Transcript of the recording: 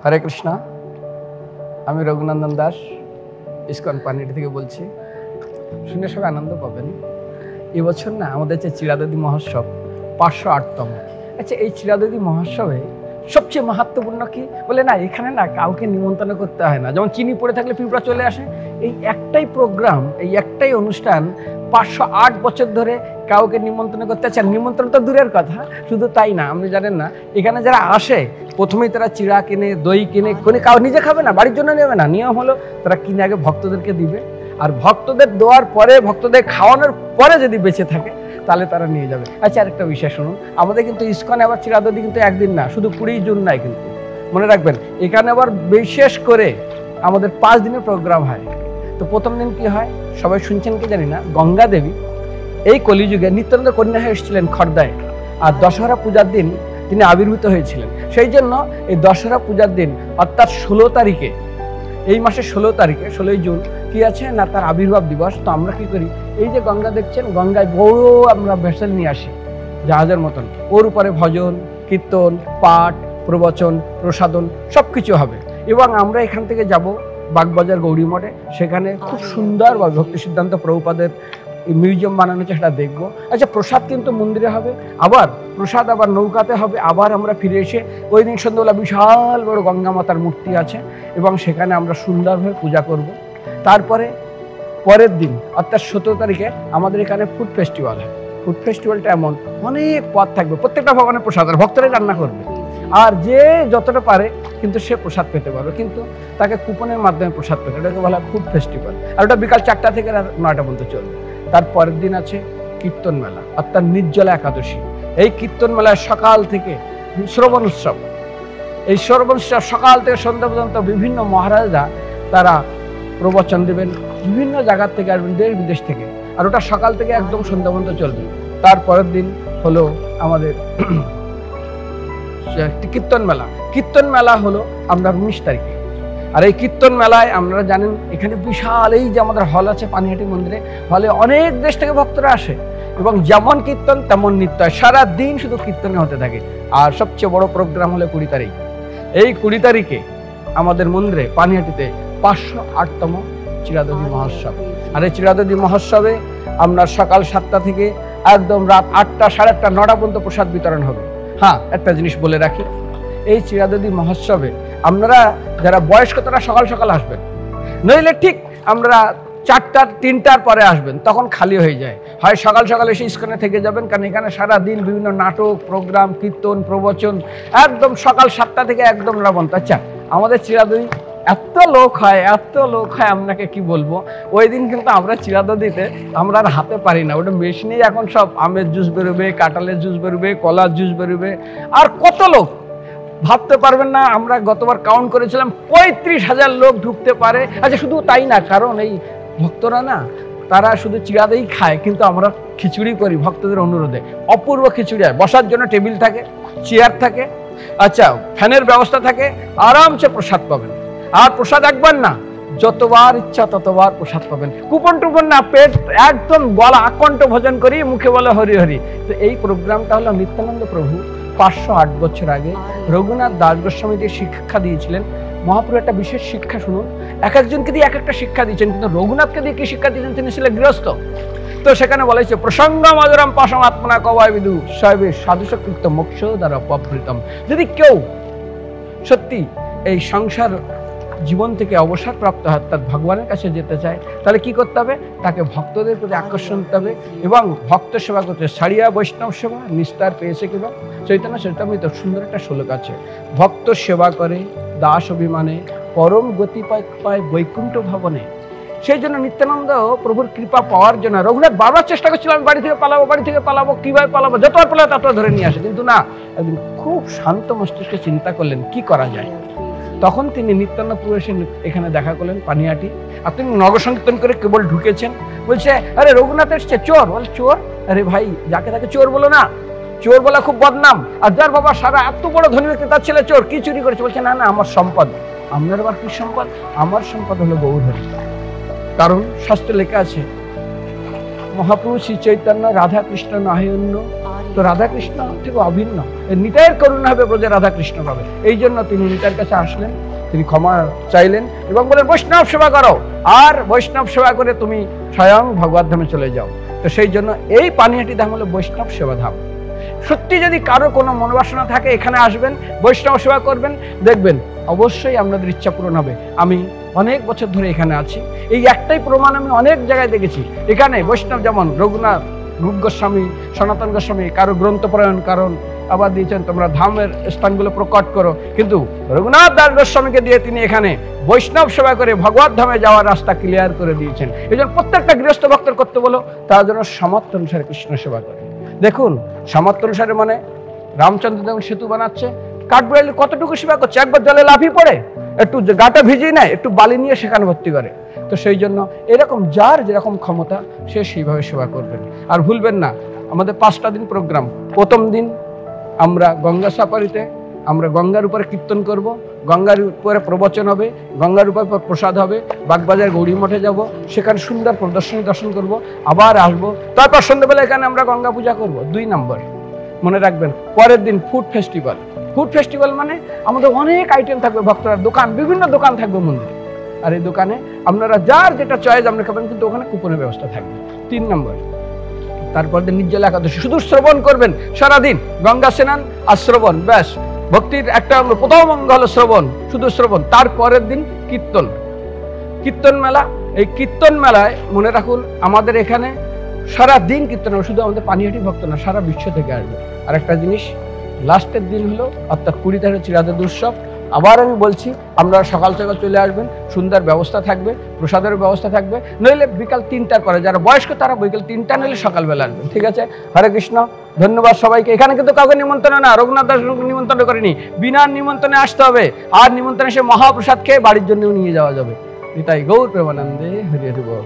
হরে কৃষ্ণ। আমি রঘুনন্দন দাস ইসকন পানিহাটি থেকে বলছি। শুনে সবাই আনন্দ পাবেন। এবছর না আমাদের যে চিরাদদি মহোৎসব 508তম। আচ্ছা, এই চিরাদদি মহোৎসবে সবচেয়ে মাহাত্ম্যপূর্ণ কি বলে না, এখানে না কাউকে নিমন্ত্রণ করতে হয় না। যেমন চিনি পড়ে থাকলে পিঁপড়া চলে আসে। এই একটাই প্রোগ্রাম, এই একটাই অনুষ্ঠান 508 বছর ধরে কাউকে নিমন্ত্রণ করতে চান। নিমন্ত্রণ তো দূরের কথা, শুধু তাই না, আপনি জানেন না এখানে যারা আসে প্রথমেই তারা চিড়া কিনে, দই কিনে, কাউ নিজে খাবে না, বাড়ির জন্য নেবে না। নিয়ম হলো তারা কিনে আগে ভক্তদেরকে দিবে, আর ভক্তদের দেওয়ার পরে, ভক্তদের খাওয়ানোর পরে যদি বেঁচে থাকে তাহলে তারা নিয়ে যাবে। আচ্ছা, আরেকটা বিষয় শুনুন, আমাদের কিন্তু ইসকনে আবার চিরাদদি কিন্তু একদিন না, শুধু 20 জুন নাই, কিন্তু মনে রাখবেন এখানে আবার বিশেষ করে আমাদের 5 দিনের প্রোগ্রাম হয়। তো প্রথম দিন কি হয় সবাই শুনছেন কি জানি না, গঙ্গা দেবী এই কলিযুগে নিত্যানন্দ কন্যা হয়ে এসেছিলেন খর্দায়, আর দশহরা পূজার দিন তিনি আবির্ভূত হয়েছিলেন। সেই জন্য এই দশহরা পূজার দিন অর্থাৎ 16 তারিখে, এই মাসের 16 তারিখে 16 জুন কি আছে না, তার আবির্ভাব দিবস। তো আমরা কি করি, এই যে গঙ্গা দেখছেন, গঙ্গায় বড় আমরা ভেসেল নিয়ে আসি জাহাজের মতন, ওর উপরে ভজন, কীর্তন, পাঠ, প্রবচন, প্রসাদন সব কিছু হবে। এবং আমরা এখান থেকে যাব বাগবাজার গৌরী মঠে, সেখানে খুব সুন্দরভাবে ভক্তি সিদ্ধান্ত প্রভুপাদের মিউজিয়াম বানানো হচ্ছে, সেটা দেখবো। আচ্ছা, প্রসাদ কিন্তু মন্দিরে হবে, আবার প্রসাদ আবার নৌকাতে হবে। আবার আমরা ফিরে এসে ওই দিন সন্ধ্যাবেলা বিশাল বড় গঙ্গা মাতার মূর্তি আছে এবং সেখানে আমরা সুন্দরভাবে পূজা করব। তারপরে পরের দিন অর্থাৎ 17 তারিখে আমাদের এখানে ফুড ফেস্টিভ্যাল হয়। ফুড ফেস্টিভ্যালটা এমন অনেক পদ থাকবে, প্রত্যেকটা ভগবানের প্রসাদ, আর ভক্তরাই রান্না করবে, আর যে যতটা পারে কিন্তু সে প্রসাদ পেতে পারবে, কিন্তু তাকে কুপনের মাধ্যমে প্রসাদ পেতে, এটাকে বলা হয় ফুড ফেস্টিভ্যাল। আর ওটা বিকাল 4টা থেকে 9টা পর্যন্ত চলবে। তার পরের দিন আছে কীর্তন মেলা অর্থাৎ নির্জলা একাদশী। এই কীর্তন মেলায় সকাল থেকে শ্রবণ উৎসব, এই শ্রবণ উৎসব সকাল থেকে সন্ধ্যা পর্যন্ত বিভিন্ন মহারাজরা তারা প্রবচন দেবেন, বিভিন্ন জায়গা থেকে আসবেন, দেশ বিদেশ থেকে, আর ওটা সকাল থেকে একদম সন্ধ্যা পর্যন্ত চলবে। তারপরের দিন হলো আমাদের কীর্তন মেলা। কীর্তন মেলা হলো আমরা 19 তারিখে। আর এই কীর্তন মেলায় আপনারা জানেন এখানে বিশাল, এই যে আমাদের হল আছে পানিহাটি মন্দিরে, হলে অনেক দেশ থেকে ভক্তরা আসে এবং যেমন কীর্তন তেমন নৃত্য হয়, সারা দিন শুধু কীর্তনে হতে থাকে। আর সবচেয়ে বড় প্রোগ্রাম হলো 20 তারিখ। এই 20 তারিখে আমাদের মন্দিরে পানিহাটিতে 508তম চিরাদদি মহোৎসব। আর এই চিরাদদি মহোৎসবে আপনার সকাল 7টা থেকে একদম রাত 8টা, 8:30, 9টা পর্যন্ত প্রসাদ বিতরণ হবে। হ্যাঁ, একটা জিনিস বলে রাখি, এই চিরাদদি মহোৎসবে আপনারা যারা বয়স্ক তারা সকাল সকাল আসবেন, নইলে ঠিক আমরা 4টা, 3টার পরে আসবেন, তখন খালি হয়ে যায়। হয় সকাল সকাল এসে ইসকনে থেকে যাবেন, কারণ এখানে সারা দিন বিভিন্ন নাটক, প্রোগ্রাম, কীর্তন, প্রবচন একদম সকাল 7টা থেকে একদম রাবন্ত। আচ্ছা, আমাদের চিরাদদি এত লোক হয়, এত লোক হয়, আপনাকে কি বলবো। ওই দিন কিন্তু আমরা চিরাদদিতে আমরা আর হাতে পারি না, ওটা মেশিনেই এখন সব আমের জুস বেরোবে, কাঁঠালের জুস বেরোবে, কলার জুস বেরোবে, আর কত লোক ভাবতে পারবেন না। আমরা গতবার কাউন্ট করেছিলাম 35,000 লোক ঢুকতে পারে। আচ্ছা, শুধু তাই না, কারণ এই ভক্তরা না তারা শুধু চিরাদই খায়, কিন্তু আমরা খিচুড়ি করি ভক্তদের অনুরোধে। অপূর্ব খিচুড়ি হয়, বসার জন্য টেবিল থাকে, চেয়ার থাকে, আচ্ছা ফ্যানের ব্যবস্থা থাকে, আরামসে প্রসাদ পাবেন। আর প্রসাদ একবার না, যতবার ইচ্ছা ততবার প্রসাদ পাবেন। কুপন টুপন না, পেট একদম বলা আকণ্ঠ ভোজন করি, মুখে বলে হরি হরি। তো এই প্রোগ্রামটা হলো নিত্যানন্দ প্রভু 508 বছর আগে রঘুনাথ দাস গোস্বামী যে শিক্ষা দিয়েছিলেন। মহাপ্রভু একটা বিশেষ শিক্ষা শুনুন, এক একজনকে দিয়ে এক একটা শিক্ষা দিয়েছেন, কিন্তু রঘুনাথকে দিয়ে কি শিক্ষা দিয়েছেন, তিনি ছিলেন গৃহস্থ। তো সেখানে বলা হয়েছে প্রসঙ্গ মধুরম পাশম আত্মনা কবায় বিদু শৈবে সাধুসকৃত মোক্ষ দ্বারা অপহৃতম। যদি কেউ সত্যি এই সংসার জীবন থেকে অবসর প্রাপ্ত হয়, অর্থাৎ ভগবানের কাছে যেতে চায়, তাহলে কি করতে হবে, তাকে ভক্তদের প্রতি আকর্ষণ করতে হবে এবং ভক্ত সেবা করতে। সারিয়া বৈষ্ণব সেবা নিস্তার পেয়েছে কিবা চৈতন্য চরিতামৃত সুন্দর একটা শ্লোক আছে, ভক্ত সেবা করে দাস অভিমানে পরম গতি পায় বৈকুণ্ঠ ভবনে। সেই জন্য নিত্যানন্দ প্রভুর কৃপা পাওয়ার জন্য রঘুনাথ বারবার চেষ্টা করছিল, আমি বাড়ি থেকে পালাবো, বাড়ি থেকে পালাবো, কিভাবে পালাবো, যতবার পালাবো ততবার ধরে নিয়ে আসে, কিন্তু না, একদিন খুব শান্ত মস্তিষ্কে চিন্তা করলেন কি করা যায়। তখন তিনি নিত্যানন্দ প্রভু এসে এখানে দেখা করলেন পানিহাটি, আর তিনি নগর সংকীর্তন করে কেবল ঢুকেছেন, বলছে আরে রঘুনাথ এসছে, চোর। বলে চোর? আরে ভাই, যাকে তাকে চোর বলো না, চোর বলা খুব বদনাম। আর যার বাবা সারা এত বড় ধনী ব্যক্তি, তার ছেলে চোর, কি চুরি করেছে? বলছে না না, আমার সম্পদ। আপনার আবার কি সম্পদ? আমার সম্পদ হলো গৌরহরি। কারণ শাস্ত্রে লেখা আছে মহাপ্রভু শ্রী চৈতন্য রাধা কৃষ্ণ নাহি অন্য তো রাধাকৃষ্ণ থেকে অভিন্ন, নিতাইয়ের করুণা হবে ব্রজে রাধাকৃষ্ণ পাবে। এই জন্য তিনি নিতাইয়ের কাছে আসলেন, তিনি ক্ষমা চাইলেন এবং বলেন বৈষ্ণব সেবা করো, আর বৈষ্ণব সেবা করে তুমি স্বয়ং ভগবত ধামে চলে যাও। তো সেই জন্য এই পানিহাটি ধাম হলো বৈষ্ণব সেবা ধাম। সত্যি যদি কারো কোনো মনোবাসনা থাকে এখানে আসবেন, বৈষ্ণব সেবা করবেন, দেখবেন অবশ্যই আপনাদের ইচ্ছা পূরণ হবে। আমি অনেক বছর ধরে এখানে আছি, এই একটাই প্রমাণ আমি অনেক জায়গায় দেখেছি। এখানে বৈষ্ণব যেমন রঘুনাথ, রূপ গোস্বামী, সনাতন গোস্বামী কারো গ্রন্থপরায়ণ, কারণ আবার দিয়েছেন তোমরা ধামের স্থানগুলো প্রকট করো, কিন্তু রঘুনাথ দাস গোস্বামীকে দিয়ে তিনি এখানে বৈষ্ণব সেবা করে ভগবত ধামে যাওয়ার রাস্তা ক্লিয়ার করে দিয়েছেন। এই জন্য প্রত্যেকটা গৃহস্থ ভক্তের করতে বলো, তার জন্য সামর্থ্য অনুসারে কৃষ্ণ সেবা করে। দেখুন সামর্থ্য অনুসারে মানে রামচন্দ্র যখন সেতু বানাচ্ছে, কাঠবিড়ালি কতটুকু সেবা করছে, একবার জলে লাফিয়ে পড়ে, একটু গাটা ভিজিয়ে নেয়, একটু বালি নিয়ে সেখানে ভর্তি করে। তো সেই জন্য এরকম যার যেরকম ক্ষমতা সে সেইভাবে সেবা করবেন। আর ভুলবেন না আমাদের 5টা দিন প্রোগ্রাম। প্রথম দিন আমরা গঙ্গা সাফারিতে আমরা গঙ্গার উপরে কীর্তন করব, গঙ্গার উপরে প্রবচন হবে, গঙ্গার উপর প্রসাদ হবে, বাগবাজার গৌরী মঠে যাব, সেখানে সুন্দর প্রদর্শনী দর্শন করব, আবার আসবো, তারপর সন্ধ্যাবেলা এখানে আমরা গঙ্গা পূজা করব। 2 নম্বর মনে রাখবেন, পরের দিন ফুড ফেস্টিভ্যাল। ফুড ফেস্টিভ্যাল মানে আমাদের অনেক আইটেম থাকবে, ভক্তরা দোকান, বিভিন্ন দোকান থাকবে মন্দিরে, আর এই দোকানে আপনারা যার যেটা চয়েস আপনি খাবেন, কিন্তু ওখানে কুপনের ব্যবস্থা থাকবে। 3 নম্বর তারপর দিন নির্জলা একাদশী, শুধু শ্রবণ করবেন সারাদিন, গঙ্গা স্নান আর শ্রবণ, ব্যাস। ভক্তির একটা প্রথম অঙ্গ হলো শ্রবণ, শুধু শ্রবণ। তারপরের দিন কীর্তন, কীর্তন মেলা। এই কীর্তন মেলায় মনে রাখুন আমাদের এখানে সারাদিন কীর্তন হবে, শুধু আমাদের পানিহাটি ভক্ত না, সারা বিশ্ব থেকে আসবে। আর একটা জিনিস, লাস্টের দিন হলো অর্থাৎ 20 তারিখ হচ্ছে রাধা উৎসব। আবার আমি বলছি আপনারা সকাল সকাল চলে আসবেন, সুন্দর ব্যবস্থা থাকবে, প্রসাদের ব্যবস্থা থাকবে, নইলে বিকাল 3টার পরে, যারা বয়স্ক তারা বিকাল 3টা নইলে সকালবেলা আসবেন, ঠিক আছে? হরে কৃষ্ণ, ধন্যবাদ সবাইকে। এখানে কিন্তু কাউকে নিমন্ত্রণ না, রঘুনাথ দাস নিমন্ত্রণ করেনি, বিনা নিমন্ত্রণে আসতে হবে, আর নিমন্ত্রণে সে মহাপ্রসাদ খেয়ে বাড়ির জন্যও নিয়ে যাওয়া যাবে। এটাই গৌর প্রেমানন্দে হরি হরি বল।